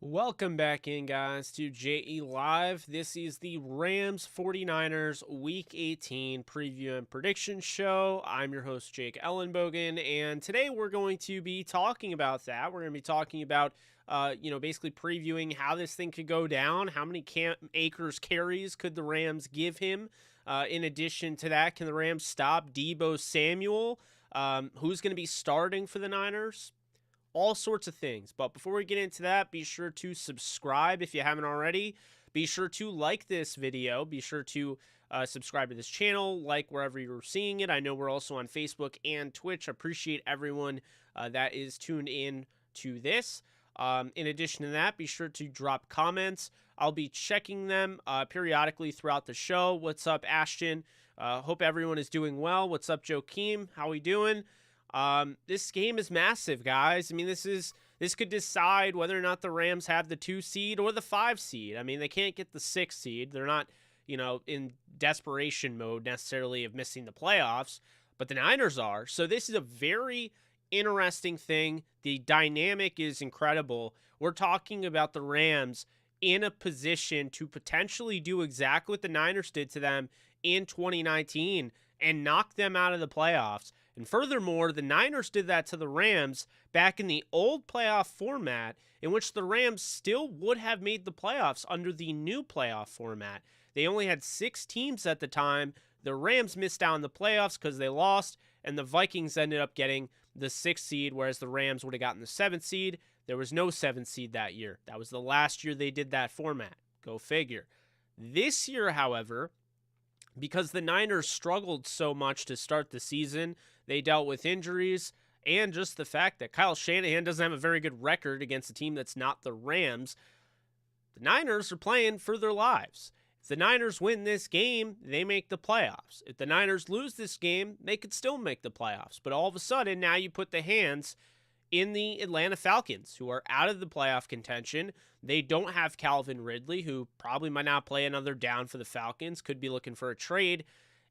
Welcome back in, guys, to JE Live. This is the Rams 49ers Week 18 preview and prediction show. I'm your host, Jake Ellenbogen, and today we're going to be talking about that. We're going to be talking about, basically previewing how this thing could go down, how many Akers carries could the Rams give him. In addition to that, can the Rams stop Deebo Samuel? Who's going to be starting for the Niners? All sorts of things. But before we get into that, be sure to subscribe if you haven't already. Be sure to like this video. Be sure to subscribe to this channel, like wherever you're seeing it. I know we're also on Facebook and Twitch. I appreciate everyone that is tuned in to this. In addition to that, be sure to drop comments. I'll be checking them periodically throughout the show. What's up, Ashton? Hope everyone is doing well. What's up, Joakim? How we doing? This game is massive, guys. I mean, this could decide whether or not the Rams have the 2 seed or the 5 seed. I mean, they can't get the 6 seed. They're not, in desperation mode necessarily of missing the playoffs, but the Niners are. So this is a very interesting thing. The dynamic is incredible. We're talking about the Rams in a position to potentially do exactly what the Niners did to them in 2019 and knock them out of the playoffs. And furthermore, the Niners did that to the Rams back in the old playoff format, in which the Rams still would have made the playoffs under the new playoff format. They only had 6 teams at the time. The Rams missed out on the playoffs because they lost, and the Vikings ended up getting the 6th seed, whereas the Rams would have gotten the 7th seed. There was no 7th seed that year. That was the last year they did that format. Go figure. This year, however, because the Niners struggled so much to start the season, they dealt with injuries, and just the fact that Kyle Shanahan doesn't have a very good record against a team that's not the Rams. The Niners are playing for their lives. If the Niners win this game, they make the playoffs. If the Niners lose this game, they could still make the playoffs. But all of a sudden, now you put the hands in the Atlanta Falcons, who are out of the playoff contention. They don't have Calvin Ridley, who probably might not play another down for the Falcons, could be looking for a trade,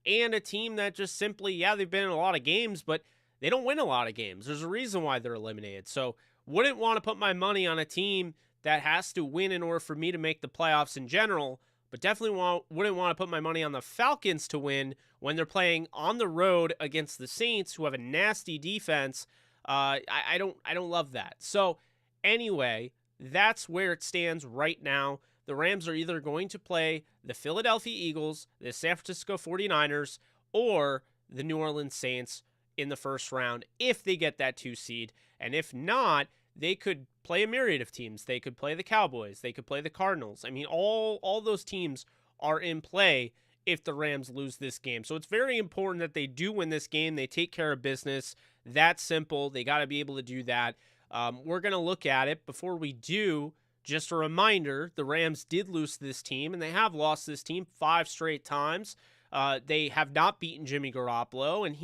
and a team that just simply, they've been in a lot of games, but they don't win a lot of games. There's a reason why they're eliminated. So wouldn't want to put my money on a team that has to win in order for me to make the playoffs in general, but definitely wouldn't want to put my money on the Falcons to win when they're playing on the road against the Saints, who have a nasty defense. I don't love that. So anyway, that's where it stands right now. The Rams are either going to play the Philadelphia Eagles, the San Francisco 49ers, or the New Orleans Saints in the first round if they get that 2 seed. And if not, they could play a myriad of teams. They could play the Cowboys. They could play the Cardinals. I mean, all those teams are in play if the Rams lose this game. So it's very important that they do win this game. They take care of business. That's simple. They got to be able to do that. We're going to look at it. Before we do, just a reminder, the Rams did lose to this team, and they have lost this team 5 straight times. They have not beaten Jimmy Garoppolo, and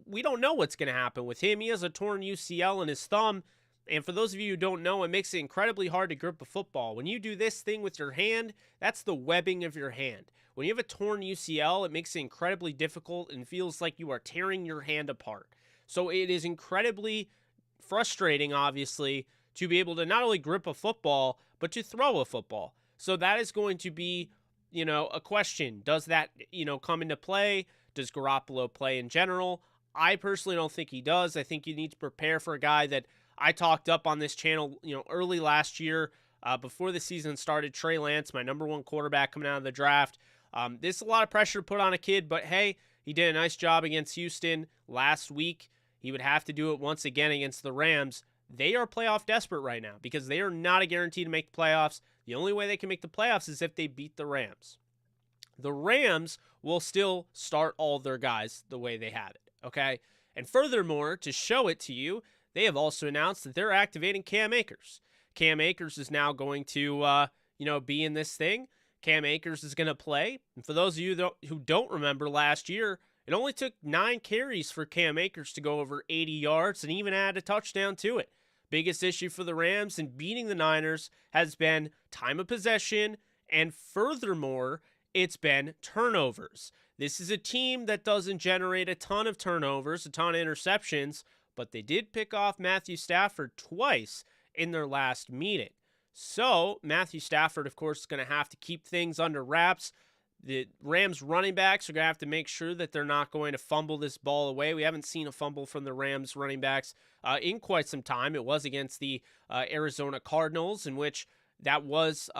we don't know what's going to happen with him. He has a torn UCL in his thumb, and for those of you who don't know, it makes it incredibly hard to grip a football. When you do this thing with your hand, that's the webbing of your hand. When you have a torn UCL, it makes it incredibly difficult and feels like you are tearing your hand apart. So it is incredibly frustrating, obviously, to be able to not only grip a football, but to throw a football. So that is going to be, a question. Does that, come into play? Does Garoppolo play in general? I personally don't think he does. I think you need to prepare for a guy that I talked up on this channel, early last year, before the season started, Trey Lance, my number 1 quarterback coming out of the draft. This is a lot of pressure to put on a kid, but hey, he did a nice job against Houston last week. He would have to do it once again against the Rams. They are playoff desperate right now because they are not a guarantee to make the playoffs. The only way they can make the playoffs is if they beat the Rams. The Rams will still start all their guys the way they have it, okay? And furthermore, to show it to you, they have also announced that they're activating Cam Akers. Cam Akers is now going to, be in this thing. Cam Akers is going to play. And for those of you who don't remember last year, it only took 9 carries for Cam Akers to go over 80 yards and even add a touchdown to it. Biggest issue for the Rams in beating the Niners has been time of possession, and furthermore, it's been turnovers. This is a team that doesn't generate a ton of turnovers, a ton of interceptions, but they did pick off Matthew Stafford twice in their last meeting. So Matthew Stafford, of course, is going to have to keep things under wraps. The Rams running backs are going to have to make sure that they're not going to fumble this ball away. We haven't seen a fumble from the Rams running backs in quite some time. It was against the Arizona Cardinals, in which that was,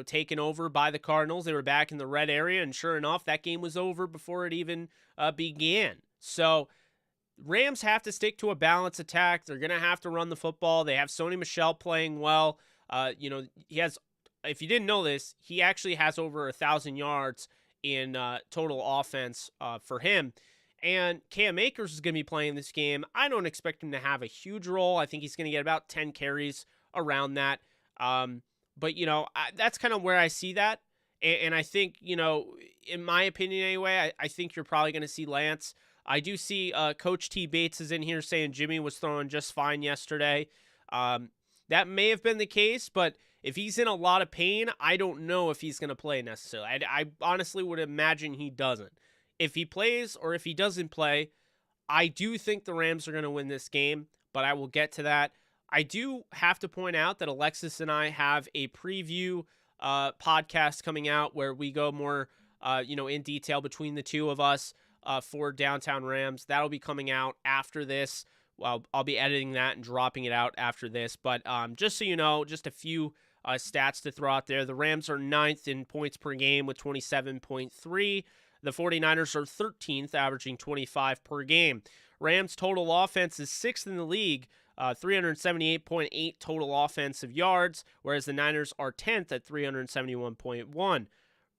taken over by the Cardinals. They were back in the red area, and sure enough, that game was over before it even began. So Rams have to stick to a balanced attack. They're going to have to run the football. They have Sony Michel playing well. He has, if you didn't know this, he actually has over 1,000 yards in total offense for him. And Cam Akers is going to be playing this game. I don't expect him to have a huge role. I think he's going to get about 10 carries around that. But that's kind of where I see that. And I think, in my opinion anyway, I think you're probably going to see Lance. I do see Coach T. Bates is in here saying Jimmy was throwing just fine yesterday. That may have been the case, but if he's in a lot of pain, I don't know if he's going to play necessarily. I honestly would imagine he doesn't. If he plays or if he doesn't play, I do think the Rams are going to win this game, but I will get to that. I do have to point out that Alexis and I have a preview podcast coming out where we go more, in detail between the two of us for Downtown Rams. That'll be coming out after this. Well, I'll be editing that and dropping it out after this. But just so you know, just a few stats to throw out there. The Rams are 9th in points per game with 27.3. The 49ers are 13th, averaging 25 per game. Rams' total offense is 6th in the league, 378.8 total offensive yards, whereas the Niners are 10th at 371.1.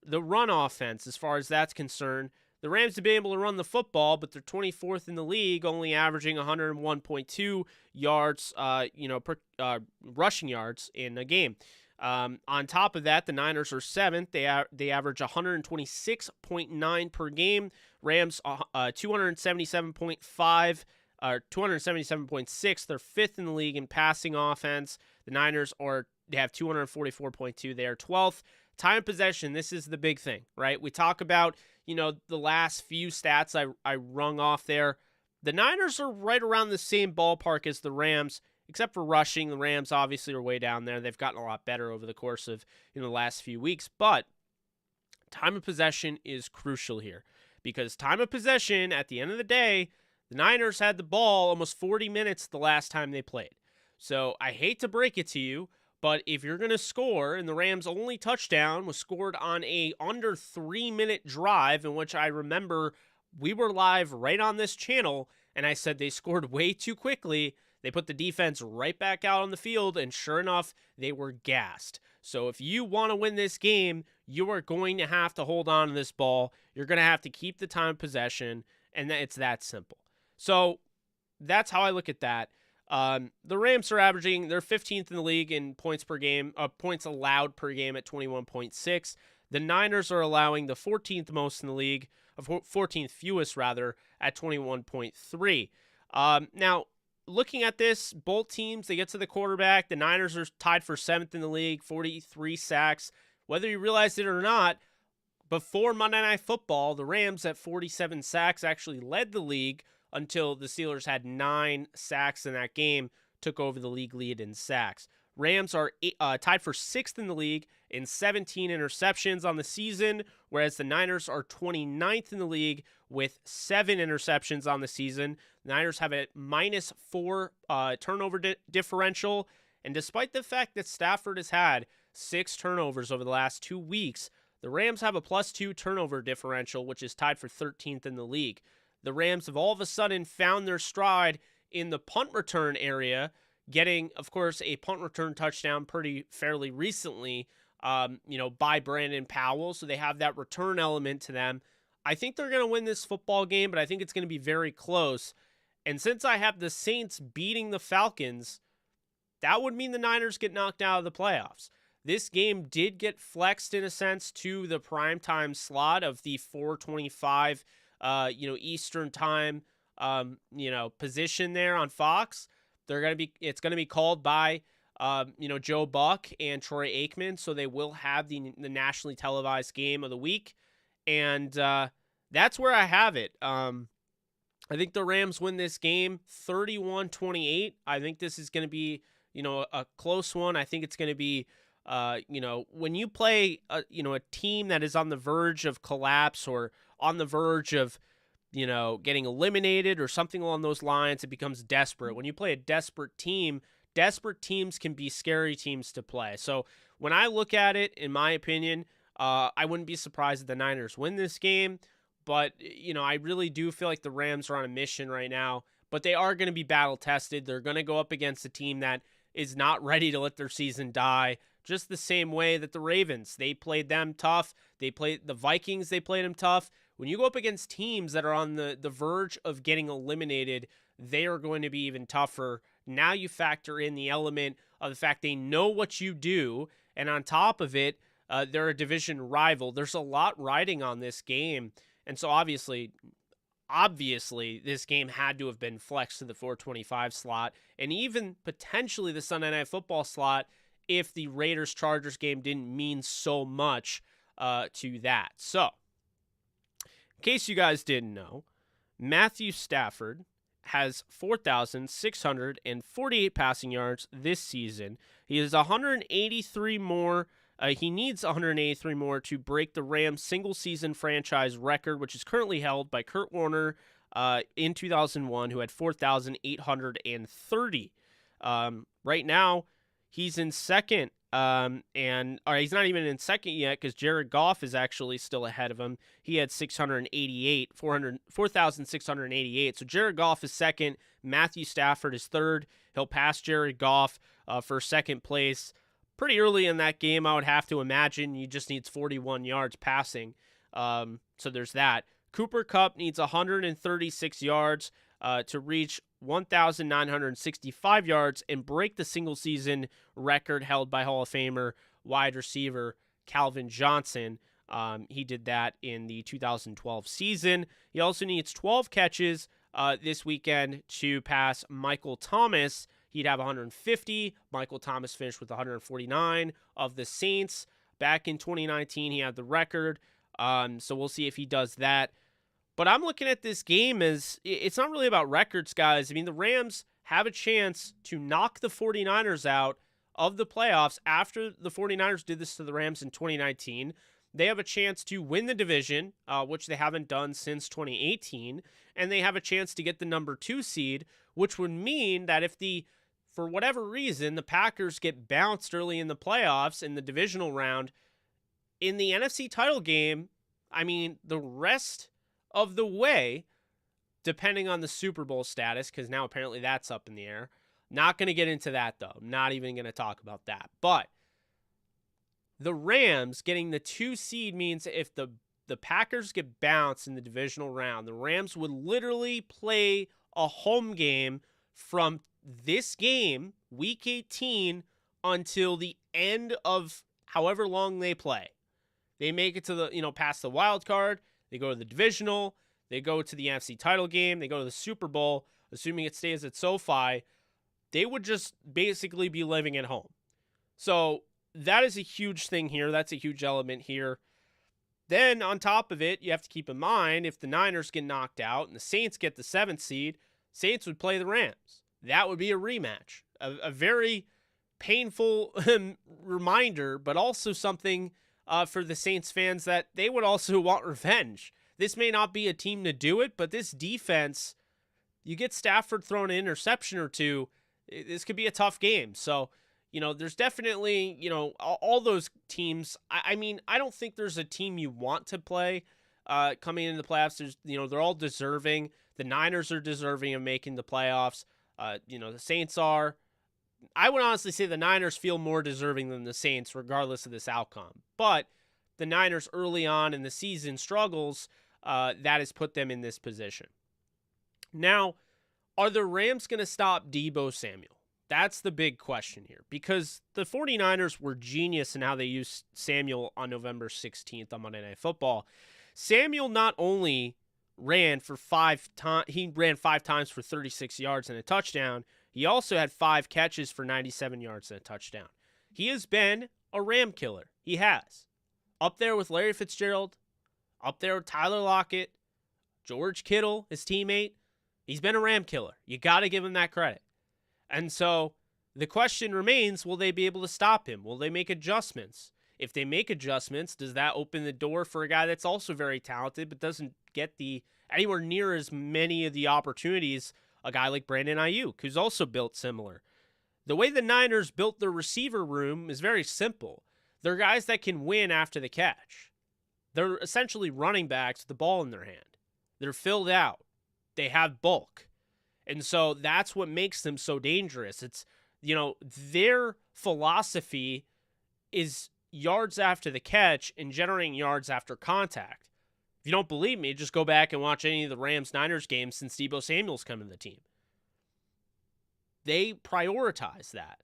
The run offense, as far as that's concerned, the Rams have been able to run the football, but they're 24th in the league, only averaging 101.2 yards, per rushing yards in a game. On top of that, the Niners are 7th. They average 126.9 per game. Rams 277.5 or 277.6. They're 5th in the league in passing offense. The Niners they have 244.2. They are 12th. Time of possession, this is the big thing, right? We talk about, the last few stats I rung off there. The Niners are right around the same ballpark as the Rams, except for rushing. The Rams obviously are way down there. They've gotten a lot better over the course of the last few weeks. But time of possession is crucial here, because time of possession, at the end of the day, the Niners had the ball almost 40 minutes the last time they played. So I hate to break it to you, but if you're going to score, and the Rams' only touchdown was scored on a under 3-minute drive, in which I remember we were live right on this channel, and I said they scored way too quickly. They put the defense right back out on the field, and sure enough, they were gassed. So if you want to win this game, you are going to have to hold on to this ball. You're going to have to keep the time of possession, and it's that simple. So that's how I look at that. The Rams are averaging, they're 15th in the league in points per game, points allowed per game at 21.6. The Niners are allowing the 14th most in the league, 14th fewest rather, at 21.3. Now, looking at this, both teams, they get to the quarterback. The Niners are tied for 7th in the league, 43 sacks. Whether you realize it or not, before Monday Night Football, the Rams at 47 sacks actually led the league until the Steelers had 9 sacks in that game, took over the league lead in sacks. Rams are tied for 6th in the league in 17 interceptions on the season, whereas the Niners are 29th in the league with 7 interceptions on the season. The Niners have a -4 turnover differential, and despite the fact that Stafford has had 6 turnovers over the last 2 weeks, the Rams have a +2 turnover differential, which is tied for 13th in the league. The Rams have all of a sudden found their stride in the punt return area, getting, of course, a punt return touchdown fairly recently, by Brandon Powell. So they have that return element to them. I think they're going to win this football game, but I think it's going to be very close. And since I have the Saints beating the Falcons, that would mean the Niners get knocked out of the playoffs. This game did get flexed in a sense to the primetime slot of the 4:25 Eastern time, position there on Fox. It's going to be called by, Joe Buck and Troy Aikman. So they will have the nationally televised game of the week. And that's where I have it. I think the Rams win this game 31-28. I think this is going to be, a close one. I think it's going to be When you play a team that is on the verge of collapse or on the verge of getting eliminated or something along those lines, it becomes desperate. When you play a desperate teams can be scary teams to play. So when I look at it, in my opinion, I wouldn't be surprised if the Niners win this game. But, I really do feel like the Rams are on a mission right now. But they are going to be battle tested. They're going to go up against a team that is not ready to let their season die. Just the same way that the Ravens, they played them tough. They played the Vikings, they played them tough. When you go up against teams that are on the verge of getting eliminated, they are going to be even tougher. Now you factor in the element of the fact they know what you do, and on top of it, they're a division rival. There's a lot riding on this game, and so obviously, this game had to have been flexed to the 425 slot, and even potentially the Sunday Night Football slot if the Raiders-Chargers game didn't mean so much to that. So, in case you guys didn't know, Matthew Stafford has 4,648 passing yards this season. He has 183 more. He needs 183 more to break the Rams' single-season franchise record, which is currently held by Kurt Warner in 2001, who had 4,830. Right now, he's in second. He's not even in second yet because Jared Goff is actually still ahead of him. He had 4,688. So Jared Goff is second. Matthew Stafford is third. He'll pass Jared Goff for second place. Pretty early in that game, I would have to imagine. He just needs 41 yards passing. So there's that. Cooper Kupp needs 136 yards to reach 1,965 yards and break the single-season record held by Hall of Famer wide receiver Calvin Johnson. He did that in the 2012 season. He also needs 12 catches this weekend to pass Michael Thomas. He'd have 150. Michael Thomas finished with 149 of the Saints. Back in 2019, he had the record. So we'll see if he does that. But I'm looking at this game as it's not really about records, guys. I mean, the Rams have a chance to knock the 49ers out of the playoffs after the 49ers did this to the Rams in 2019. They have a chance to win the division, which they haven't done since 2018. And they have a chance to get the number 2 seed, which would mean that if for whatever reason, the Packers get bounced early in the playoffs in the divisional round, in the NFC title game, I mean, the rest of the way, depending on the Super Bowl status, because now apparently that's up in the air. Not going to get into that, though. Not even going to talk about that. But the Rams getting the 2 seed means if the Packers get bounced in the divisional round, the Rams would literally play a home game from this game, Week 18, until the end of however long they play. They make it to the, past the wild card. They go to the divisional. They go to the NFC title game. They go to the Super Bowl, assuming it stays at SoFi. They would just basically be living at home. So that is a huge thing here. That's a huge element here. Then on top of it, you have to keep in mind if the Niners get knocked out and the Saints get the 7th seed, Saints would play the Rams. That would be a rematch. A very painful reminder, but also something for the Saints fans that they would also want revenge. This may not be a team to do it, but this defense, you get Stafford throwing an interception or two, this could be a tough game. So, there's definitely, all those teams. I mean, I don't think there's a team you want to play coming into the playoffs. There's, they're all deserving. The Niners are deserving of making the playoffs. The Saints are. I would honestly say the Niners feel more deserving than the Saints, regardless of this outcome. But the Niners early on in the season struggles, that has put them in this position. Now, are the Rams going to stop Deebo Samuel? That's the big question here, because the 49ers were genius in how they used Samuel on November 16th on Monday Night Football. Samuel not only ran for 5 times, he ran 5 times for 36 yards and a touchdown. He also had 5 catches for 97 yards and a touchdown. He has been a Ram killer. He has. Up there with Larry Fitzgerald, up there with Tyler Lockett, George Kittle, his teammate. He's been a Ram killer. You got to give him that credit. And so The question remains, will they be able to stop him? Will they make adjustments? If they make adjustments, does that open the door for a guy that's also very talented but doesn't get anywhere near as many of the opportunities a guy like Brandon Ayuk, who's also built similar? The way the Niners built their receiver room is very simple. They're guys that can win after the catch. They're essentially running backs with the ball in their hand. They're filled out. They have bulk. And so that's what makes them so dangerous. It's, their philosophy is yards after the catch and generating yards after contact. If you don't believe me, just go back and watch any of the Rams-Niners games since Deebo Samuel's come in the team. They prioritize that.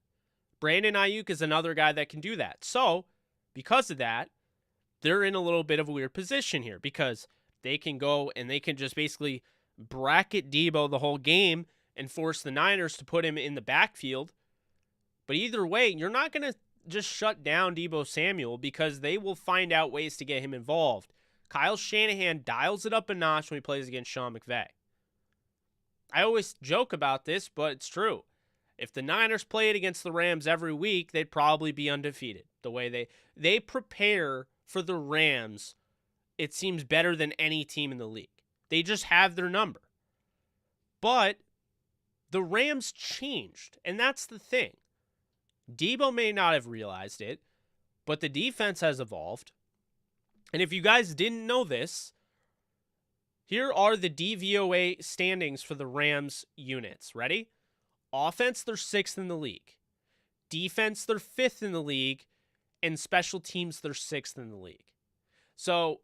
Brandon Ayuk is another guy that can do that. So, because of that, they're in a little bit of a weird position here because they can go and they can just basically bracket Deebo the whole game and force the Niners to put him in the backfield. But either way, you're not going to just shut down Deebo Samuel because they will find out ways to get him involved. Kyle Shanahan dials it up a notch when he plays against Sean McVay. I always joke about this, but it's true. If the Niners played against the Rams every week, they'd probably be undefeated. The way they prepare for the Rams, it seems better than any team in the league. They just have their number. But the Rams changed, and that's the thing. Deebo may not have realized it, but the defense has evolved. And if you guys didn't know this, here are the DVOA standings for the Rams units. Ready? Offense, they're 6th in the league. Defense, they're 5th in the league. And special teams, they're 6th in the league. So,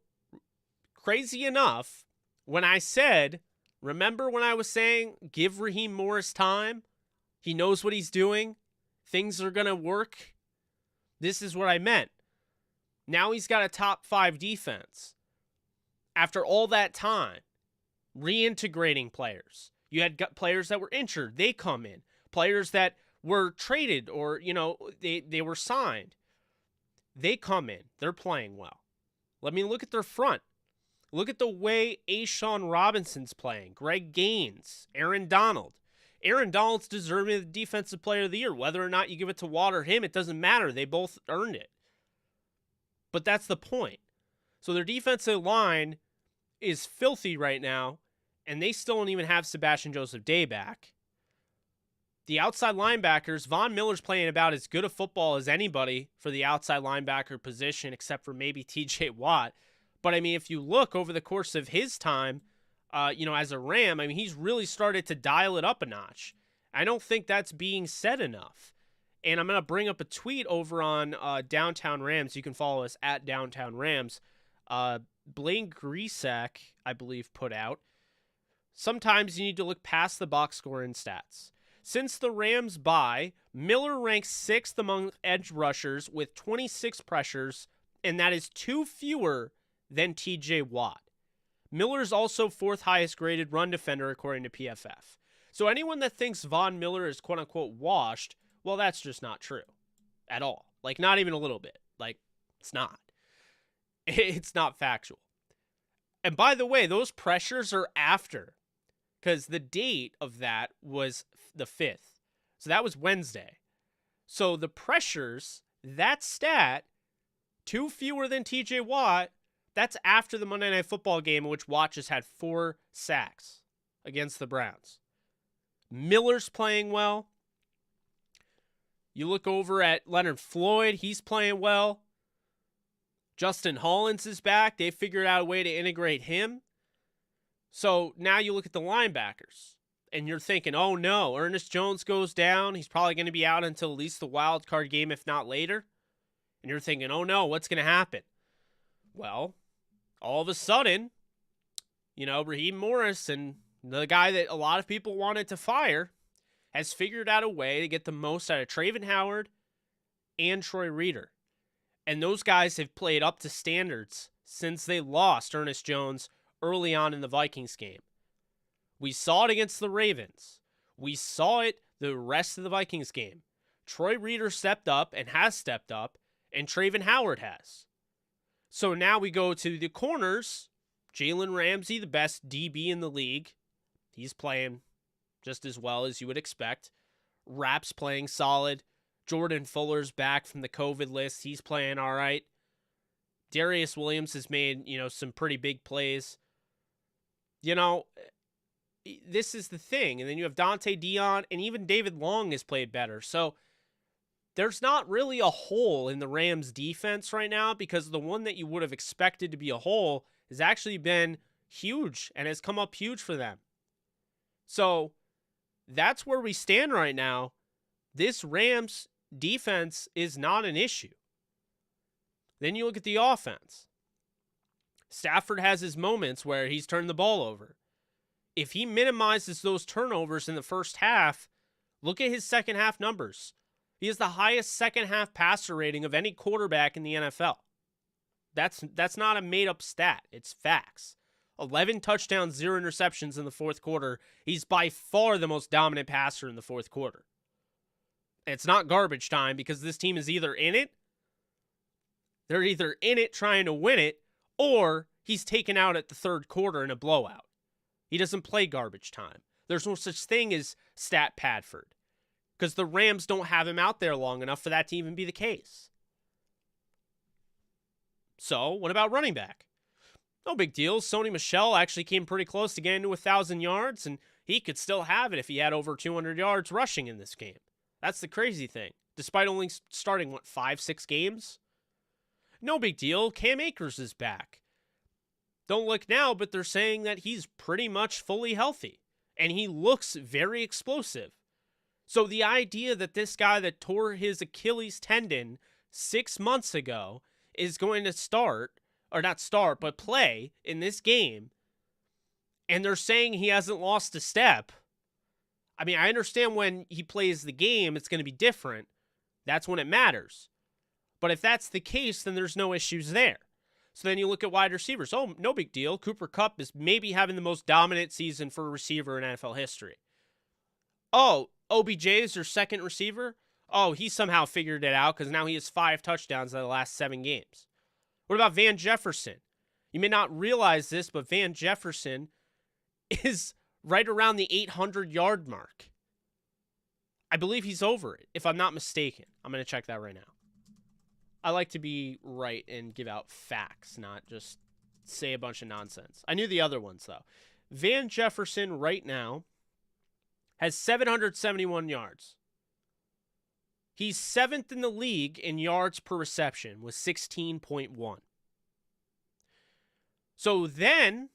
crazy enough, when I said, remember when I was saying, give Raheem Morris time? He knows what he's doing. Things are going to work. This is what I meant. Now he's got a top 5 defense. After all that time, reintegrating players. You had players that were injured. They come in. Players that were traded or, they were signed. They come in. They're playing well. Let me look at their front. Look at the way A'Shawn Robinson's playing. Greg Gaines. Aaron Donald. Aaron Donald's deserving of the Defensive Player of the Year. Whether or not you give it to Watt or him, it doesn't matter. They both earned it. But that's the point. So their defensive line is filthy right now, and they still don't even have Sebastian Joseph Day back. The outside linebackers, Von Miller's playing about as good a football as anybody for the outside linebacker position, except for maybe TJ Watt. But, if you look over the course of his time, as a Ram, he's really started to dial it up a notch. I don't think that's being said enough. And I'm going to bring up a tweet over on Downtown Rams. You can follow us at Downtown Rams. Blaine Grisak, I believe, put out, sometimes you need to look past the box score and stats. Since the Rams bye, Miller ranks 6th among edge rushers with 26 pressures, and that is 2 fewer than TJ Watt. Miller's also 4th highest graded run defender according to PFF. So anyone that thinks Von Miller is quote-unquote washed, well, that's just not true at all. Not even a little bit. It's not. It's not factual. And by the way, those pressures are after, because the date of that was the 5th. So that was Wednesday. So the pressures, that stat, 2 fewer than TJ Watt, that's after the Monday Night Football game in which Watt just had 4 sacks against the Browns. Miller's playing well. You look over at Leonard Floyd, he's playing well. Justin Hollins is back. They figured out a way to integrate him. So now you look at the linebackers, and you're thinking, oh no, Ernest Jones goes down. He's probably going to be out until at least the wild card game, if not later. And you're thinking, oh no, what's going to happen? Well, all of a sudden, Raheem Morris and the guy that a lot of people wanted to fire has figured out a way to get the most out of Travin Howard and Troy Reeder. And those guys have played up to standards since they lost Ernest Jones early on in the Vikings game. We saw it against the Ravens. We saw it the rest of the Vikings game. Troy Reeder stepped up and has stepped up, and Travin Howard has. So now we go to the corners. Jalen Ramsey, the best DB in the league. He's playing just as well as you would expect. Rapp's playing solid. Jordan Fuller's back from the COVID list. He's playing all right. Darius Williams has made, some pretty big plays. This is the thing. And then you have Dante Dion, and even David Long has played better. So there's not really a hole in the Rams defense right now, because the one that you would have expected to be a hole has actually been huge and has come up huge for them. So that's where we stand right now. This Rams defense is not an issue. Then you look at the offense. Stafford has his moments where he's turned the ball over. If he minimizes those turnovers in the first half, look at his second half numbers. He has the highest second half passer rating of any quarterback in the NFL. That's not a made up stat. It's facts. 11 touchdowns, 0 interceptions in the fourth quarter. He's by far the most dominant passer in the fourth quarter. And it's not garbage time, because this team is either in it, they're either in it trying to win it, or he's taken out at the third quarter in a blowout. He doesn't play garbage time. There's no such thing as stat Padford, because the Rams don't have him out there long enough for that to even be the case. So, what about running back? No big deal. Sony Michel actually came pretty close to getting to 1,000 yards, and he could still have it if he had over 200 yards rushing in this game. That's the crazy thing. Despite only starting, 5-6 games? No big deal. Cam Akers is back. Don't look now, but they're saying that he's pretty much fully healthy, and he looks very explosive. So the idea that this guy that tore his Achilles tendon 6 months ago is going to play in this game, and they're saying he hasn't lost a step. I mean, I understand when he plays the game, it's going to be different. That's when it matters. But if that's the case, then there's no issues there. So then you look at wide receivers. Oh, no big deal. Cooper Kupp is maybe having the most dominant season for a receiver in NFL history. Oh, OBJ is their second receiver? Oh, he somehow figured it out, because now he has 5 touchdowns in the last 7 games. What about Van Jefferson? You may not realize this, but Van Jefferson is right around the 800-yard mark. I believe he's over it, if I'm not mistaken. I'm going to check that right now. I like to be right and give out facts, not just say a bunch of nonsense. I knew the other ones, though. Van Jefferson right now has 771 yards. He's 7th in the league in yards per reception with 16.1. So then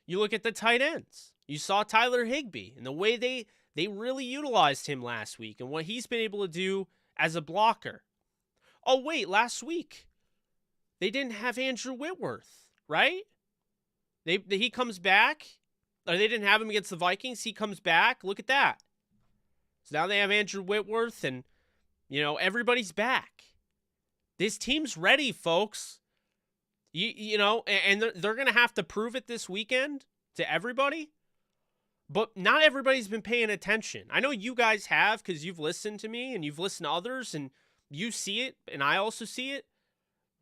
you look at the tight ends. You saw Tyler Higbee and the way they really utilized him last week and what he's been able to do as a blocker. Oh, wait, last week they didn't have Andrew Whitworth, right? He comes back. Or they didn't have him against the Vikings. He comes back. Look at that. So now they have Andrew Whitworth, and, everybody's back. This team's ready, folks. And they're going to have to prove it this weekend to everybody. But not everybody's been paying attention. I know you guys have, because you've listened to me and you've listened to others, and you see it, and I also see it.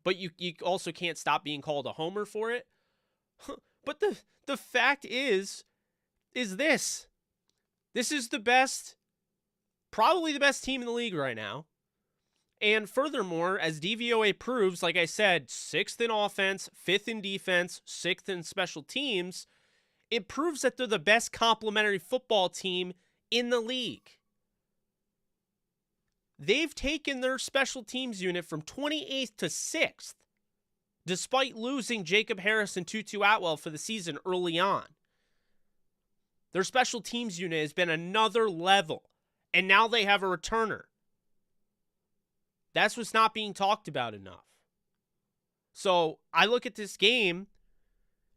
But you also can't stop being called a homer for it. But the fact is this. This is probably the best team in the league right now. And furthermore, as DVOA proves, like I said, 6th in offense, 5th in defense, 6th in special teams, it proves that they're the best complementary football team in the league. They've taken their special teams unit from 28th to 6th, despite losing Jacob Harris and Tutu Atwell for the season early on. Their special teams unit has been another level, and now they have a returner. That's what's not being talked about enough. So I look at this game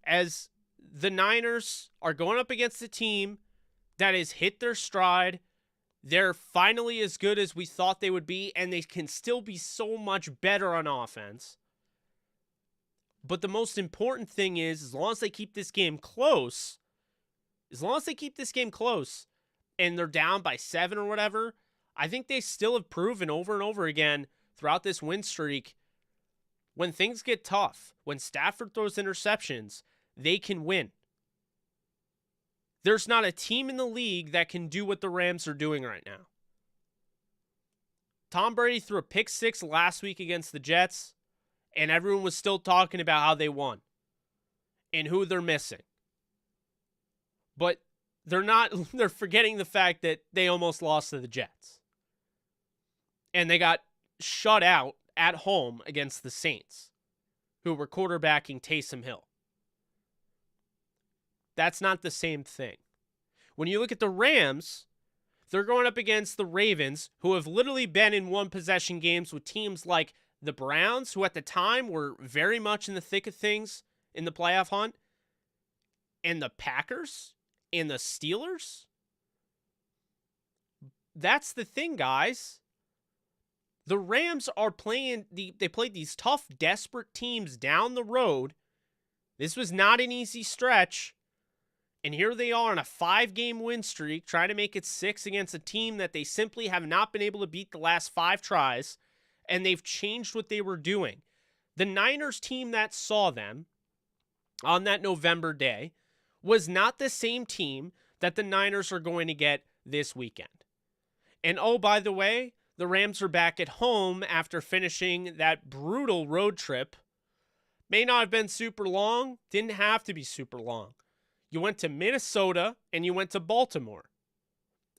as the Niners are going up against a team that has hit their stride. They're finally as good as we thought they would be, and they can still be so much better on offense. But the most important thing is, as long as they keep this game close, and they're down by 7 or whatever, I think they still have proven over and over again throughout this win streak, when things get tough, when Stafford throws interceptions, they can win. There's not a team in the league that can do what the Rams are doing right now. Tom Brady threw a pick six last week against the Jets, and everyone was still talking about how they won and who they're missing. But they're forgetting the fact that they almost lost to the Jets. And they got shut out at home against the Saints, who were quarterbacking Taysom Hill. That's not the same thing. When you look at the Rams, they're going up against the Ravens, who have literally been in one-possession games with teams like the Browns, who at the time were very much in the thick of things in the playoff hunt, and the Packers, and the Steelers. That's the thing, guys. The Rams are they played these tough, desperate teams down the road. This was not an easy stretch. And here they are on a 5-game win streak, trying to make it 6 against a team that they simply have not been able to beat the last 5 tries. And they've changed what they were doing. The Niners team that saw them on that November day was not the same team that the Niners are going to get this weekend. And oh, by the way, the Rams are back at home after finishing that brutal road trip. May not have been super long, didn't have to be super long. You went to Minnesota and you went to Baltimore.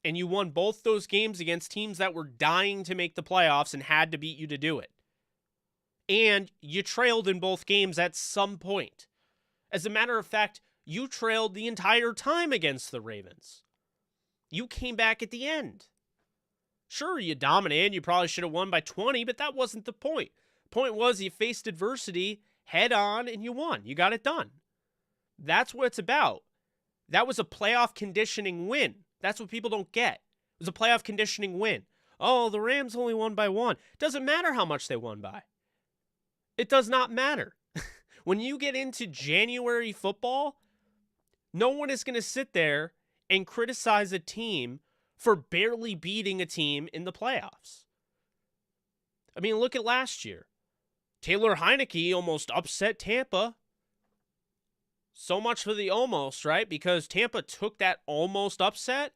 And you won both those games against teams that were dying to make the playoffs and had to beat you to do it. And you trailed in both games at some point. As a matter of fact, you trailed the entire time against the Ravens. You came back at the end. Sure, you dominated. You probably should have won by 20, but that wasn't the point. The point was you faced adversity head on and you won. You got it done. That's what it's about. That was a playoff conditioning win. That's what people don't get. It was a playoff conditioning win. Oh, the Rams only won by 1. Doesn't matter how much they won by. It does not matter. When you get into January football, no one is going to sit there and criticize a team for barely beating a team in the playoffs. I mean, look at last year. Taylor Heineke almost upset Tampa. So much for the almost, right? Because Tampa took that almost upset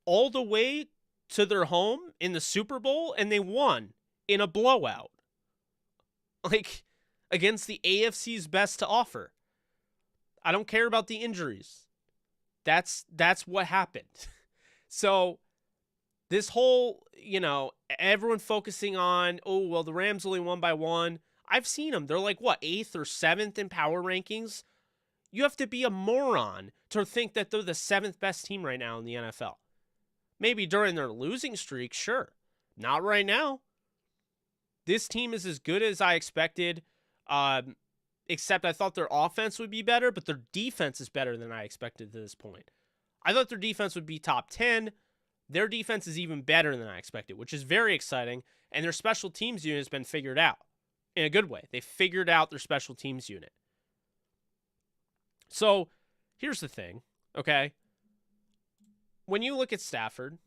all the way to their home in the Super Bowl, and they won in a blowout. Like, against the AFC's best to offer. I don't care about the injuries. That's what happened. So, this whole, everyone focusing on, oh, well, the Rams only won by 1. I've seen them. They're like, 8th or 7th in power rankings? You have to be a moron to think that they're the 7th best team right now in the NFL. Maybe during their losing streak, sure. Not right now. This team is as good as I expected, except I thought their offense would be better, but their defense is better than I expected to this point. I thought their defense would be top 10. Their defense is even better than I expected, which is very exciting, and their special teams unit has been figured out in a good way. They figured out their special teams unit. So, here's the thing, okay? When you look at Stafford,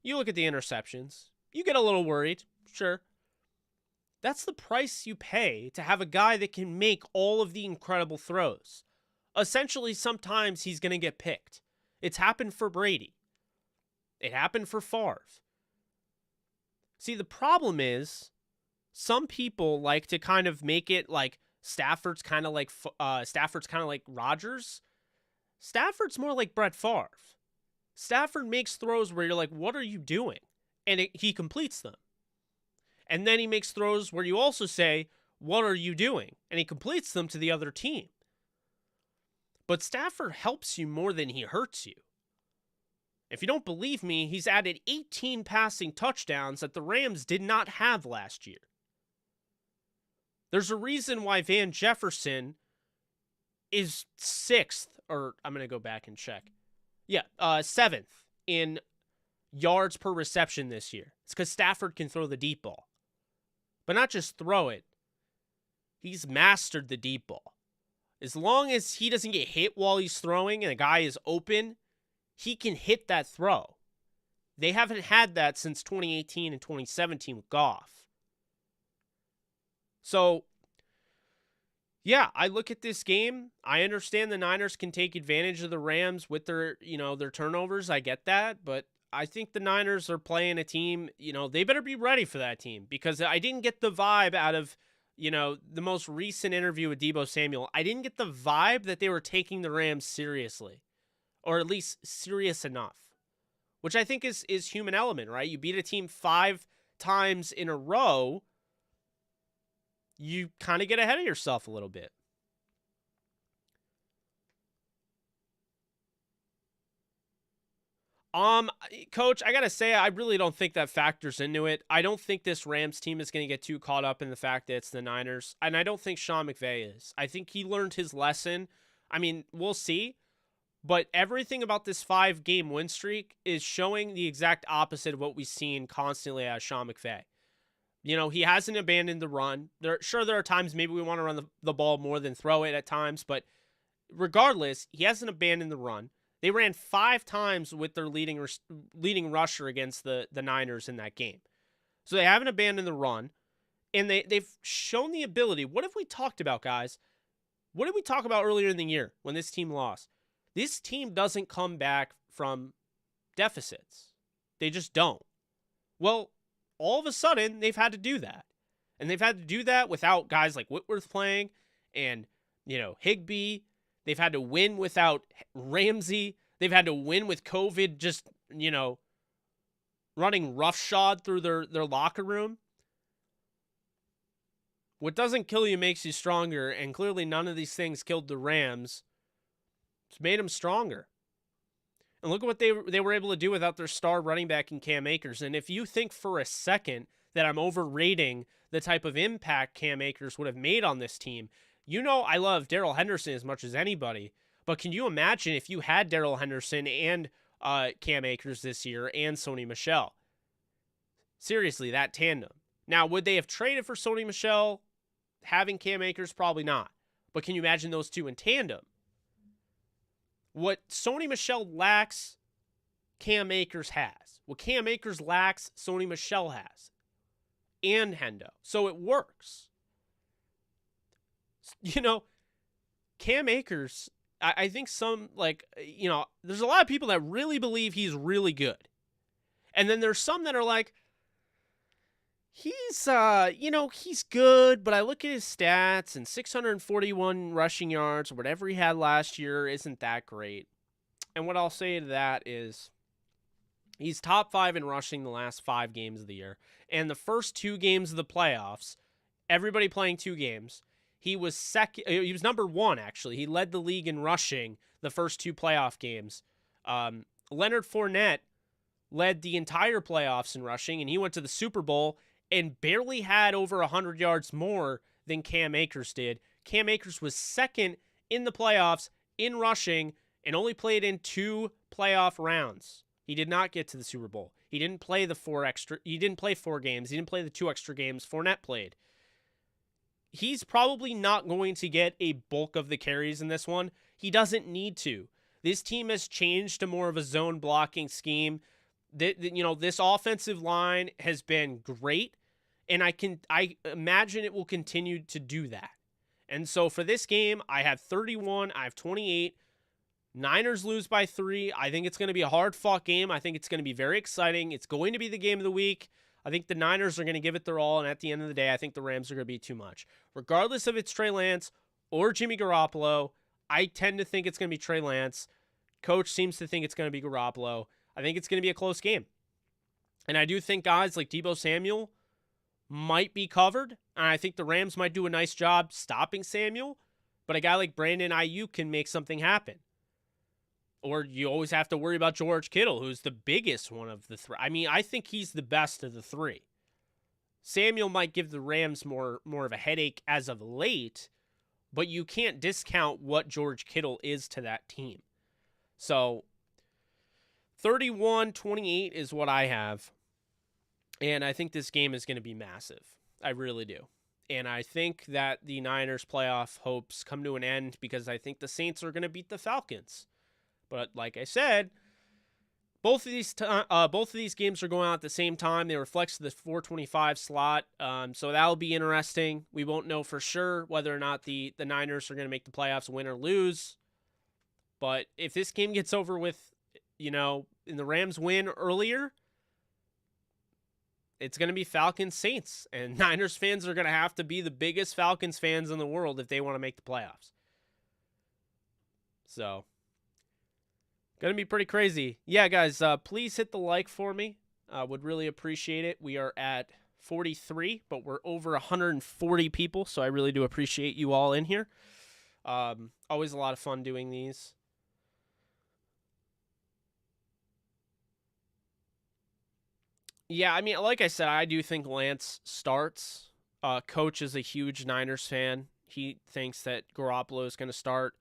you look at the interceptions, you get a little worried, sure. That's the price you pay to have a guy that can make all of the incredible throws. Essentially, sometimes he's going to get picked. It's happened for Brady. It happened for Favre. See, the problem is, some people like to kind of make it like Stafford's kind of like Rodgers. Stafford's more like Brett Favre. Stafford makes throws where you're like, what are you doing? And he completes them. And then he makes throws where you also say, what are you doing? And he completes them to the other team. But Stafford helps you more than he hurts you. If you don't believe me, he's added 18 passing touchdowns that the Rams did not have last year. There's a reason why Van Jefferson is 6th, or I'm going to go back and check. Yeah, 7th in yards per reception this year. It's because Stafford can throw the deep ball. But not just throw it. He's mastered the deep ball. As long as he doesn't get hit while he's throwing and a guy is open, he can hit that throw. They haven't had that since 2018 and 2017 with Goff. So, Yeah, I look at this game. I understand the Niners can take advantage of the Rams with their, their turnovers. I get that, but I think the Niners are playing a team, they better be ready for that team because I didn't get the vibe out of, the most recent interview with Deebo Samuel. I didn't get the vibe that they were taking the Rams seriously, or at least serious enough, which I think is human element, right? You beat a team 5 times in a row, you kind of get ahead of yourself a little bit. Coach, I gotta say, I really don't think that factors into it. I don't think this Rams team is going to get too caught up in the fact that it's the Niners, and I don't think Sean McVay is. I think he learned his lesson. I mean, we'll see, but everything about this 5-game win streak is showing the exact opposite of what we've seen constantly out of Sean McVay. He hasn't abandoned the run. There are times maybe we want to run the ball more than throw it at times, but regardless, he hasn't abandoned the run. They ran 5 times with their leading rusher against the Niners in that game. So they haven't abandoned the run, and they've shown the ability. What have we talked about, guys? What did we talk about earlier in the year when this team lost? This team doesn't come back from deficits. They just don't. Well, all of a sudden, they've had to do that. And they've had to do that without guys like Whitworth playing and, Higbee. They've had to win without Ramsey. They've had to win with COVID just, running roughshod through their locker room. What doesn't kill you makes you stronger, and clearly none of these things killed the Rams. It's made them stronger. And look at what they were able to do without their star running back in Cam Akers. And if you think for a second that I'm overrating the type of impact Cam Akers would have made on this team, I love Darrell Henderson as much as anybody. But can you imagine if you had Darrell Henderson and Cam Akers this year and Sony Michel? Seriously, that tandem. Now, would they have traded for Sony Michel having Cam Akers? Probably not. But can you imagine those two in tandem? What Sony Michel lacks, Cam Akers has. What Cam Akers lacks, Sony Michel has. And Hendo. So it works. Cam Akers, I think there's a lot of people that really believe he's really good. And then there's some that are like, he's good, but I look at his stats and 641 rushing yards or whatever he had last year isn't that great. And what I'll say to that is he's top 5 in rushing the last 5 games of the year. And the first 2 games of the playoffs, everybody playing 2 games, he was second. He was number 1, actually. He led the league in rushing the first 2 playoff games. Leonard Fournette led the entire playoffs in rushing, and he went to the Super Bowl and barely had over 100 yards more than Cam Akers did. Cam Akers was second in the playoffs in rushing and only played in 2 playoff rounds. He did not get to the Super Bowl. He didn't play he didn't play 4 games. He didn't play the 2 extra games Fournette played. He's probably not going to get a bulk of the carries in this one. He doesn't need to. This team has changed to more of a zone blocking scheme. This offensive line has been great, and I imagine it will continue to do that. And so for this game, I have 31, I have 28. Niners lose by 3. I think it's going to be a hard-fought game. I think it's going to be very exciting. It's going to be the game of the week. I think the Niners are going to give it their all, and at the end of the day, I think the Rams are going to be too much. Regardless if it's Trey Lance or Jimmy Garoppolo, I tend to think it's going to be Trey Lance. Coach seems to think it's going to be Garoppolo. I think it's going to be a close game. And I do think guys like Deebo Samuel might be covered, and I think the Rams might do a nice job stopping Samuel, but a guy like Brandon Ayuk can make something happen. Or you always have to worry about George Kittle, who's the biggest one of the 3. I mean, I think he's the best of the 3. Samuel might give the Rams more of a headache as of late, but you can't discount what George Kittle is to that team. So 31-28 is what I have. And I think this game is going to be massive. I really do. And I think that the Niners' playoff hopes come to an end because I think the Saints are going to beat the Falcons. But like I said, Both of these games are going out at the same time. They reflect the 4:25 slot, so that'll be interesting. We won't know for sure whether or not the Niners are going to make the playoffs, win or lose. But if this game gets over with, and the Rams win earlier, it's going to be Falcons Saints, and Niners fans are going to have to be the biggest Falcons fans in the world if they want to make the playoffs. So, going to be pretty crazy. Yeah, guys, please hit the like for me. Would really appreciate it. We are at 43, but we're over 140 people, so I really do appreciate you all in here. Always a lot of fun doing these. Yeah, I mean, like I said, I do think Lance starts. Coach is a huge Niners fan. He thinks that Garoppolo is going to start.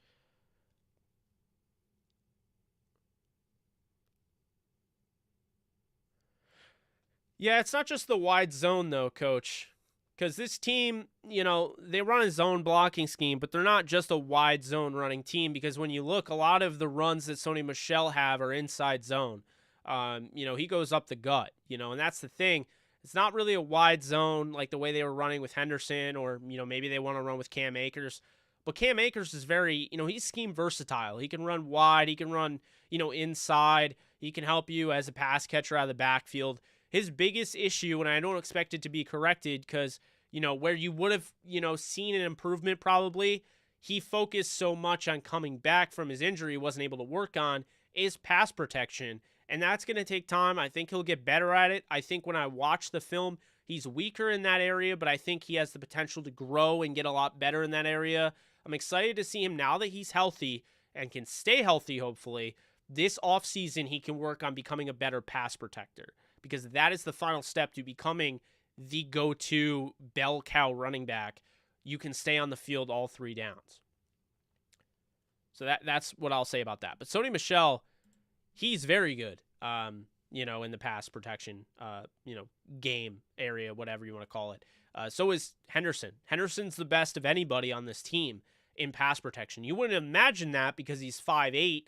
Yeah, it's not just the wide zone, though, Coach. Because this team, they run a zone blocking scheme, but they're not just a wide zone running team. Because when you look, a lot of the runs that Sony Michel have are inside zone. He goes up the gut, and that's the thing. It's not really a wide zone like the way they were running with Henderson, or, maybe they want to run with Cam Akers. But Cam Akers is very, he's scheme versatile. He can run wide. He can run, inside. He can help you as a pass catcher out of the backfield. His biggest issue, and I don't expect it to be corrected because, where you would have, seen an improvement probably, he focused so much on coming back from his injury he wasn't able to work on, is pass protection. And that's going to take time. I think he'll get better at it. I think when I watch the film, he's weaker in that area, but I think he has the potential to grow and get a lot better in that area. I'm excited to see him now that he's healthy and can stay healthy, hopefully. This offseason, he can work on becoming a better pass protector because that is the final step to becoming the go-to bell cow running back. You can stay on the field all 3 downs. So that's what I'll say about that. But Sony Michel, he's very good, in the pass protection, game area, whatever you want to call it. So is Henderson. Henderson's the best of anybody on this team in pass protection. You wouldn't imagine that because he's 5'8",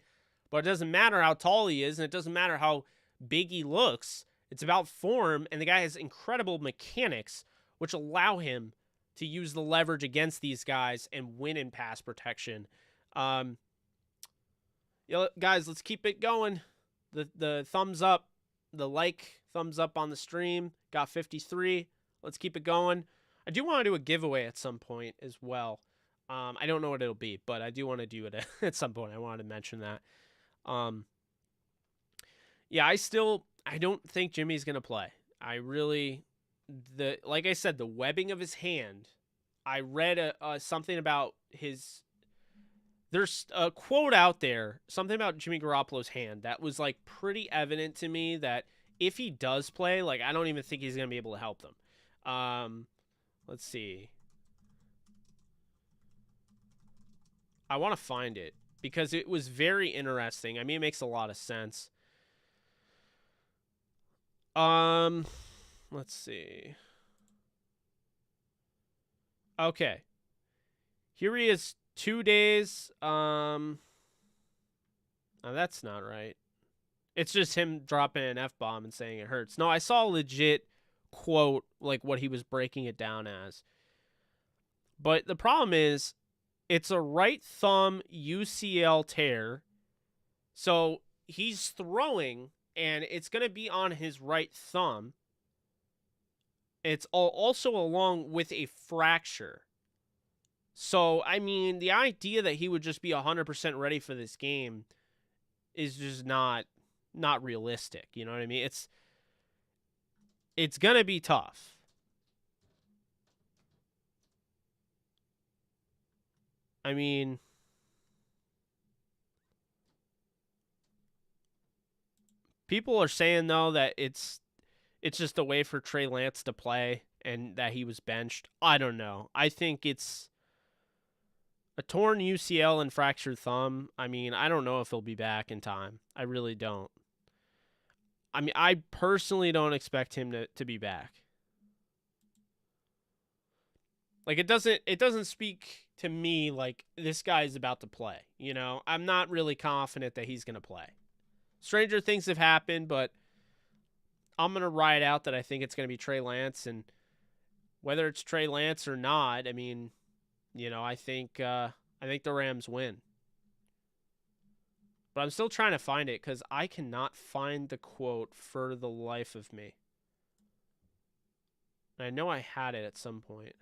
but it doesn't matter how tall he is, and it doesn't matter how big he looks. It's about form, and the guy has incredible mechanics, which allow him to use the leverage against these guys and win in pass protection. Guys, let's keep it going. The thumbs up, thumbs up on the stream. Got 53. Let's keep it going. I do want to do a giveaway at some point as well. I don't know what it'll be, but I do want to do it at some point. I wanted to mention that. I don't think Jimmy's going to play. Like I said, the webbing of his hand. I read something about there's a quote out there, something about Jimmy Garoppolo's hand that was pretty evident to me that if he does play, I don't even think he's going to be able to help them. Let's see. I want to find it because it was very interesting. I mean, it makes a lot of sense. Let's see. Okay. Here he is 2 days. Oh, that's not right. It's just him dropping an F-bomb and saying it hurts. No, I saw a legit quote, what he was breaking it down as. But the problem is, it's a right thumb UCL tear. So he's throwing, and it's going to be on his right thumb. It's also along with a fracture. So, I mean, the idea that he would just be 100% ready for this game is just not realistic. You know what I mean? It's going to be tough. I mean, people are saying, though, that it's just a way for Trey Lance to play and that he was benched. I don't know. I think it's a torn UCL and fractured thumb. I mean, I don't know if he'll be back in time. I really don't. I mean, I personally don't expect him to be back. It doesn't speak to me like this guy is about to play. I'm not really confident that he's going to play. stranger things have happened, but I'm going to ride out that I think it's going to be Trey Lance. And whether it's Trey Lance or not, I mean, I think the Rams win. But I'm still trying to find it because I cannot find the quote for the life of me. And I know I had it at some point.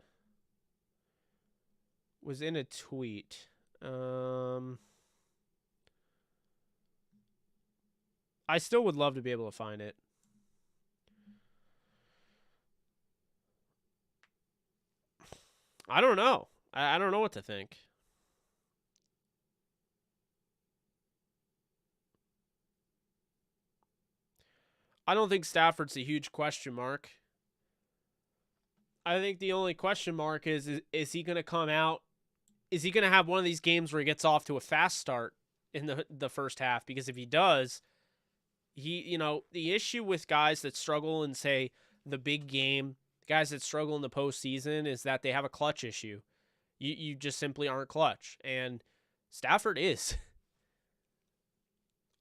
It was in a tweet. I still would love to be able to find it. I don't know. I don't know what to think. I don't think Stafford's a huge question mark. I think the only question mark is he going to come out? Is he going to have one of these games where he gets off to a fast start in the first half? Because if he does, the issue with guys that struggle in, say, the big game, guys that struggle in the postseason, is that they have a clutch issue. You just simply aren't clutch. And Stafford is.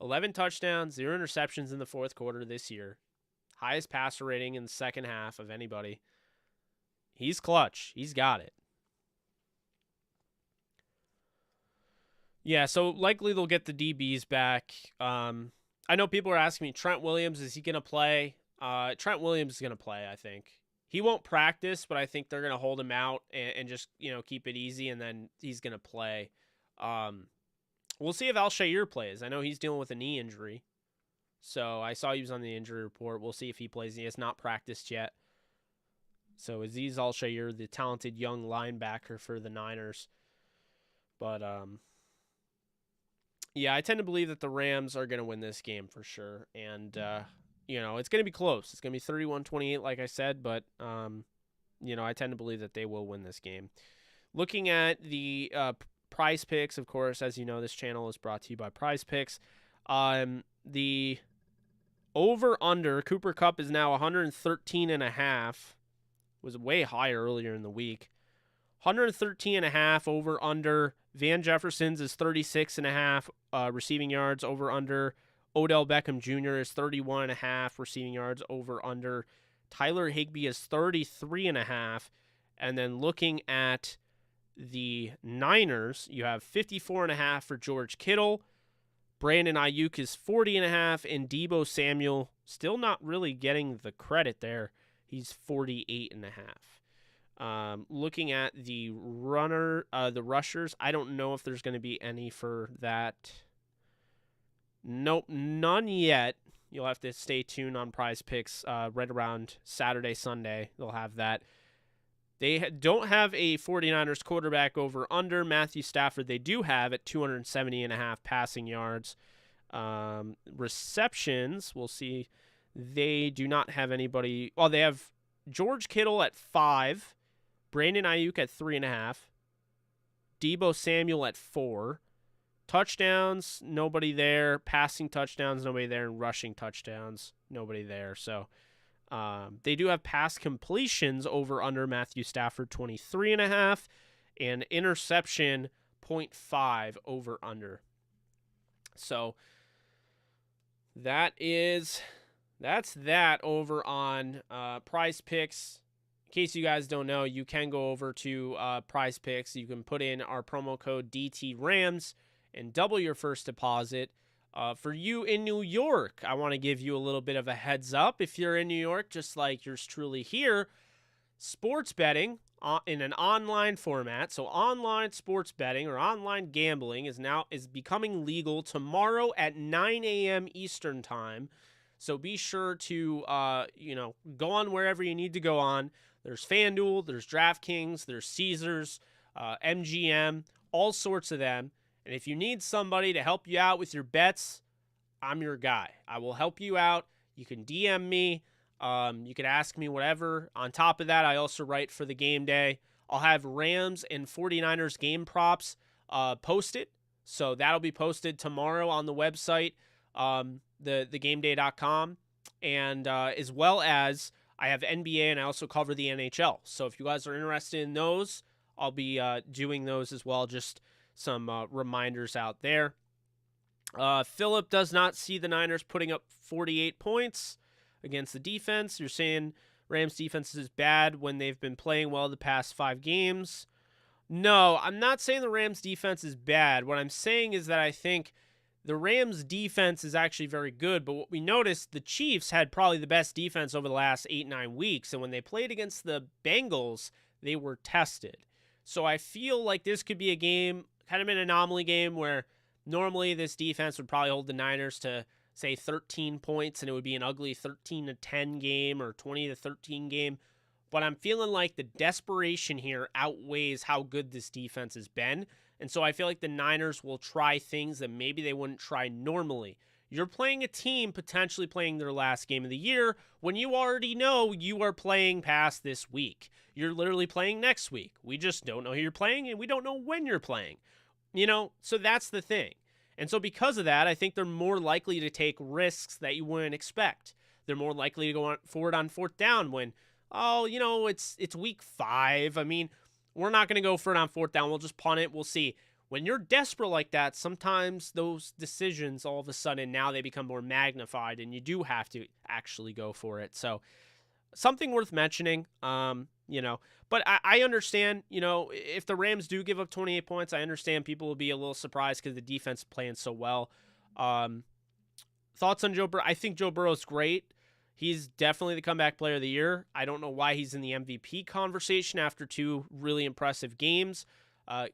11 touchdowns, 0 interceptions in the fourth quarter this year. Highest passer rating in the second half of anybody. He's clutch. He's got it. Yeah, so likely they'll get the DBs back. I know people are asking me, Trent Williams, is he going to play? Trent Williams is going to play, I think. He won't practice, but I think they're going to hold him out and just, keep it easy, and then he's going to play. We'll see if Al-Shaair plays. I know he's dealing with a knee injury. So I saw he was on the injury report. We'll see if he plays. He has not practiced yet. So Azeez Al-Shaair, the talented young linebacker for the Niners. But, yeah, I tend to believe that the Rams are going to win this game for sure. And, it's going to be close. It's going to be 31-28, like I said. But, I tend to believe that they will win this game. Looking at the Prize Picks, of course, as you know, this channel is brought to you by Prize Picks. The over-under, Cooper Kupp is now 113.5. Was way higher earlier in the week. 113.5 over-under. Van Jefferson's is 36.5 receiving yards over-under. Odell Beckham Jr. is 31.5 receiving yards over-under. Tyler Higbee is 33.5. And then looking at the Niners, you have 54.5 for George Kittle. Brandon Ayuk is 40.5, and Deebo Samuel still not really getting the credit there. He's 48.5. Looking at the rushers, I don't know if there's going to be any for that. Nope, none yet. You'll have to stay tuned on Prize Picks right around Saturday, Sunday. They'll have that. They don't have a 49ers quarterback over under. Matthew Stafford they do have at 270.5 passing yards. Receptions, we'll see. They do not have anybody. Well, they have George Kittle at 5, Brandon Ayuk at 3.5, Deebo Samuel at 4. Touchdowns, nobody there. Passing touchdowns, nobody there. And rushing touchdowns, nobody there. So they do have pass completions over under Matthew Stafford 23.5 and interception 0.5 over under. So that's that over on Prize Picks. In case you guys don't know, you can go over to Prize Picks. You can put in our promo code DTRAMS and double your first deposit. For you in New York, I want to give you a little bit of a heads up. If you're in New York, just like yours truly here, sports betting in an online format, so online sports betting or online gambling is becoming legal tomorrow at 9 a.m. Eastern time. So be sure to go on wherever you need to go on. There's FanDuel, there's DraftKings, there's Caesars, MGM, all sorts of them. And if you need somebody to help you out with your bets, I'm your guy. I will help you out. You can DM me. You can ask me whatever. On top of that, I also write for the game day. I'll have Rams and 49ers game props posted. So that'll be posted tomorrow on the website, thegameday.com. And as well as I have NBA and I also cover the NHL. So if you guys are interested in those, I'll be doing those as well. Just some reminders out there. Philip does not see the Niners putting up 48 points against the defense. You're saying Rams defense is bad when they've been playing well the past 5 games. No, I'm not saying the Rams defense is bad. What I'm saying is that I think the Rams defense is actually very good, but what we noticed, the Chiefs had probably the best defense over the last 8-9 weeks, and when they played against the Bengals, they were tested. So I feel like this could be a game, kind of an anomaly game, where normally this defense would probably hold the Niners to, say, 13 points, and it would be an ugly 13-10 game or 20-13 game. But I'm feeling like the desperation here outweighs how good this defense has been. And so I feel like the Niners will try things that maybe they wouldn't try normally. You're playing a team potentially playing their last game of the year when you already know you are playing past this week. You're literally playing next week. We just don't know who you're playing, and we don't know when you're playing. So that's the thing. And so because of that, I think they're more likely to take risks that you wouldn't expect. They're more likely to go forward on 4th down when, it's week 5. I mean, we're not going to go for it on 4th down. We'll just punt it. We'll see. When you're desperate like that, sometimes those decisions all of a sudden now they become more magnified and you do have to actually go for it. So something worth mentioning, but I understand, if the Rams do give up 28 points, I understand people will be a little surprised because the defense is playing so well. Thoughts on Joe Burrow? I think Joe Burrow's great. He's definitely the comeback player of the year. I don't know why he's in the MVP conversation after 2 really impressive games.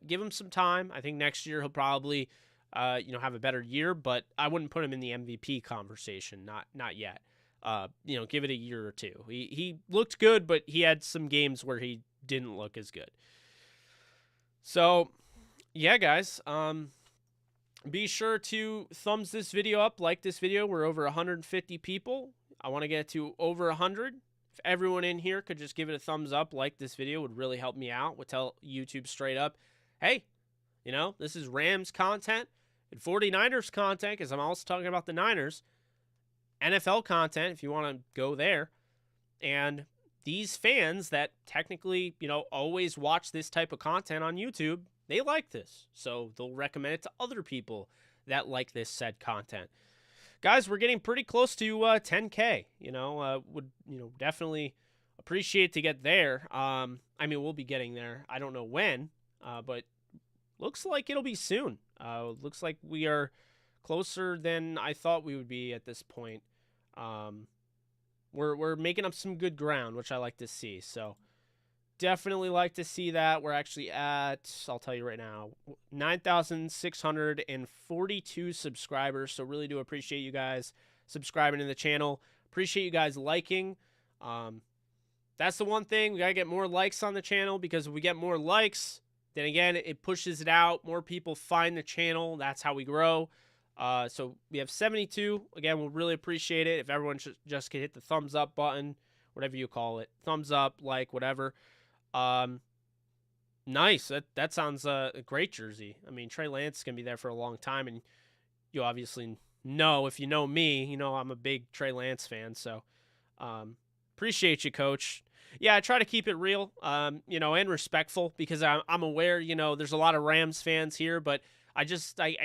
Give him some time. I think next year he'll probably, have a better year, but I wouldn't put him in the MVP conversation. Not yet. Give it a year or 2. He looked good, but he had some games where he didn't look as good. So, yeah, guys. Be sure to thumbs this video up, like this video. We're over 150 people. I want to get to over 100. If everyone in here could just give it a thumbs up, like this video, would really help me out. Would tell YouTube straight up, hey, this is Rams content and 49ers content, because I'm also talking about the Niners. NFL content, if you want to go there. And these fans that technically, always watch this type of content on YouTube, they like this. So they'll recommend it to other people that like this said content. Guys, we're getting pretty close to 10K. Would definitely appreciate to get there. We'll be getting there. I don't know when, but looks like it'll be soon. Looks like we are closer than I thought we would be at this point. We're making up some good ground, which I like to see. So definitely like to see that. We're actually at, I'll tell you right now, 9,642 subscribers. So really do appreciate you guys subscribing to the channel. Appreciate you guys liking. That's the one thing. We got to get more likes on the channel, because if we get more likes, then again, it pushes it out. More people find the channel. That's how we grow. So we have 72. Again, we'll really appreciate it if everyone just could hit the thumbs up button, whatever you call it. Thumbs up, like, whatever. Nice. That sounds a great jersey. I mean, Trey Lance is going to be there for a long time, and you obviously know, if you know me, I'm a big Trey Lance fan. So appreciate you, Coach. Yeah, I try to keep it real, and respectful, because I'm aware, there's a lot of Rams fans here, but I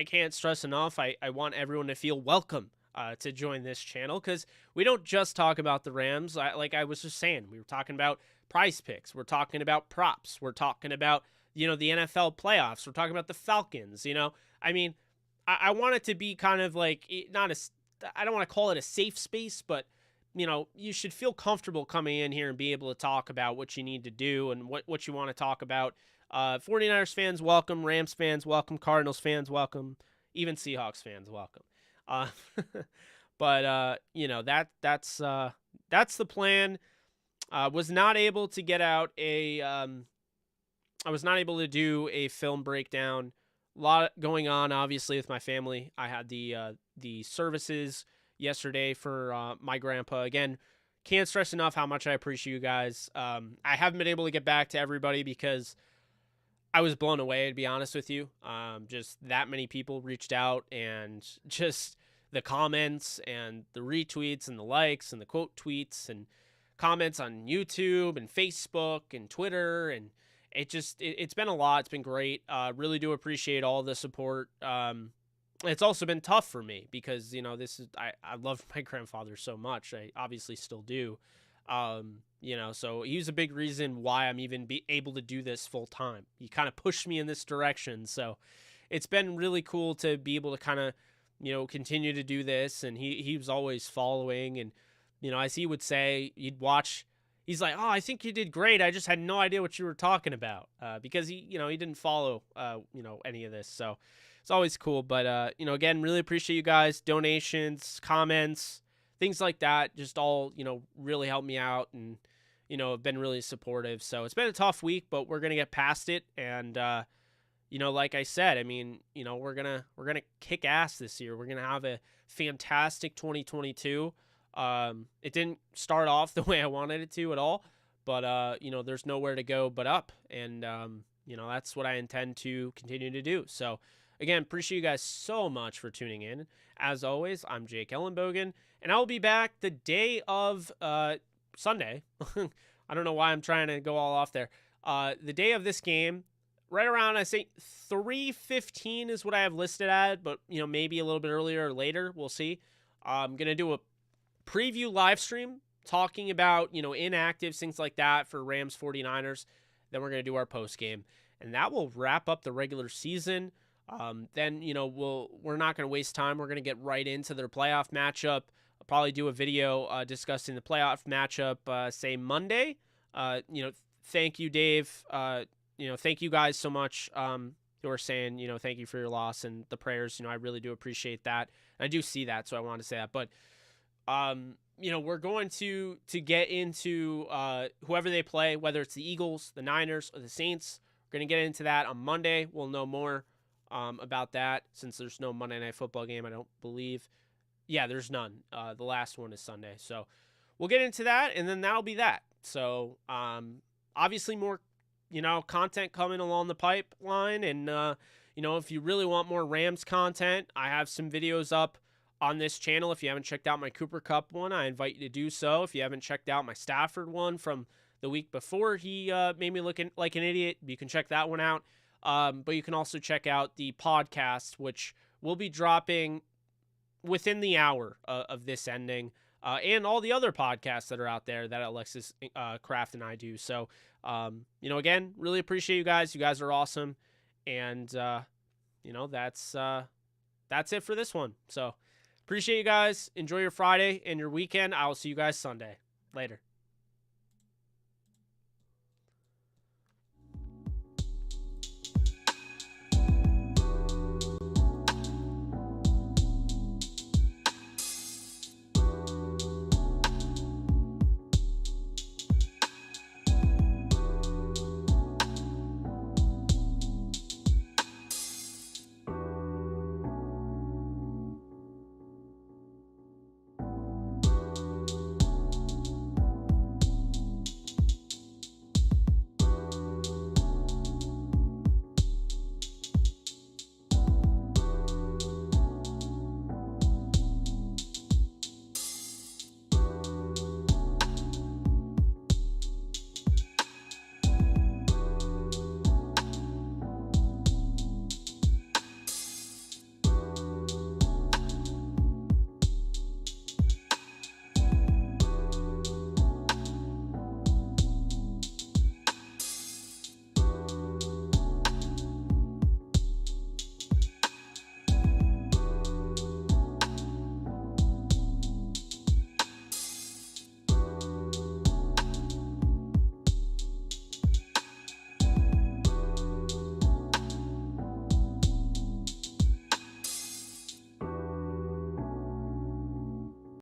can't stress enough. I want everyone to feel welcome to join this channel, because we don't just talk about the Rams. Like I was just saying, we were talking about Prize Picks. We're talking about props. We're talking about, the NFL playoffs. We're talking about the Falcons. I want it to be kind of like, I don't want to call it a safe space, but you should feel comfortable coming in here and be able to talk about what you need to do and what you want to talk about. 49ers fans, welcome. Rams fans, welcome. Cardinals fans, welcome. Even Seahawks fans, welcome. But that's the plan. Was not able to get out I was not able to do a film breakdown. A lot going on, obviously, with my family. I had the services yesterday for my grandpa. Again, can't stress enough how much I appreciate you guys. I haven't been able to get back to everybody because I was blown away, to be honest with you. Just that many people reached out, and just the comments and the retweets and the likes and the quote tweets and comments on YouTube and Facebook and Twitter, and it's been a lot. It's been great. Really do appreciate all the support. it's also been tough for me because, I love my grandfather so much. I obviously still do. So he's a big reason why I'm even able to do this full time. He kind of pushed me in this direction. So it's been really cool to be able to kind of, continue to do this. And he was always following. And, as he would say, he's like, oh, I think you did great. I just had no idea what you were talking about, because he didn't follow, any of this. So it's always cool. But, again, really appreciate you guys, donations, comments, things like that. Just all, really help me out and, have been really supportive. So it's been a tough week, but we're going to get past it. And, like I said, I mean, we're going to kick ass this year. We're going to have a fantastic 2022. It didn't start off the way I wanted it to at all, but, there's nowhere to go but up. And, that's what I intend to continue to do. So again, appreciate you guys so much for tuning in. As always, I'm Jake Ellenbogen, and I'll be back the day of, Sunday. I don't know why I'm trying to go all off there. The day of this game, right around, I say 3:15 is what I have listed at, but, maybe a little bit earlier or later. We'll see. I'm going to do a preview live stream talking about, inactives, things like that for Rams 49ers. Then we're going to do our post game, and that will wrap up the regular season. Then, we're not going to waste time. We're going to get right into their playoff matchup. I'll probably do a video discussing the playoff matchup, say Monday. Thank you, Dave. Thank you guys so much who are saying, thank you for your loss and the prayers. I really do appreciate that. And I do see that, so I wanted to say that. But, we're going to get into whoever they play, whether it's the Eagles, the Niners, or the Saints. We're going to get into that on Monday. We'll know more about that since there's no Monday Night Football game, I don't believe. Yeah, there's none. The last one is Sunday. So we'll get into that, and then that'll be that. So obviously more, content coming along the pipeline. And, if you really want more Rams content, I have some videos up on this channel. If you haven't checked out my Cooper Kupp one, I invite you to do so. If you haven't checked out my Stafford one from the week before he made me look like an idiot, you can check that one out. But you can also check out the podcast, which will be dropping within the hour of this ending, and all the other podcasts that are out there that Alexis Kraft and I do. So, again, really appreciate you guys. You guys are awesome. And, that's it for this one. So appreciate you guys. Enjoy your Friday and your weekend. I will see you guys Sunday. Later.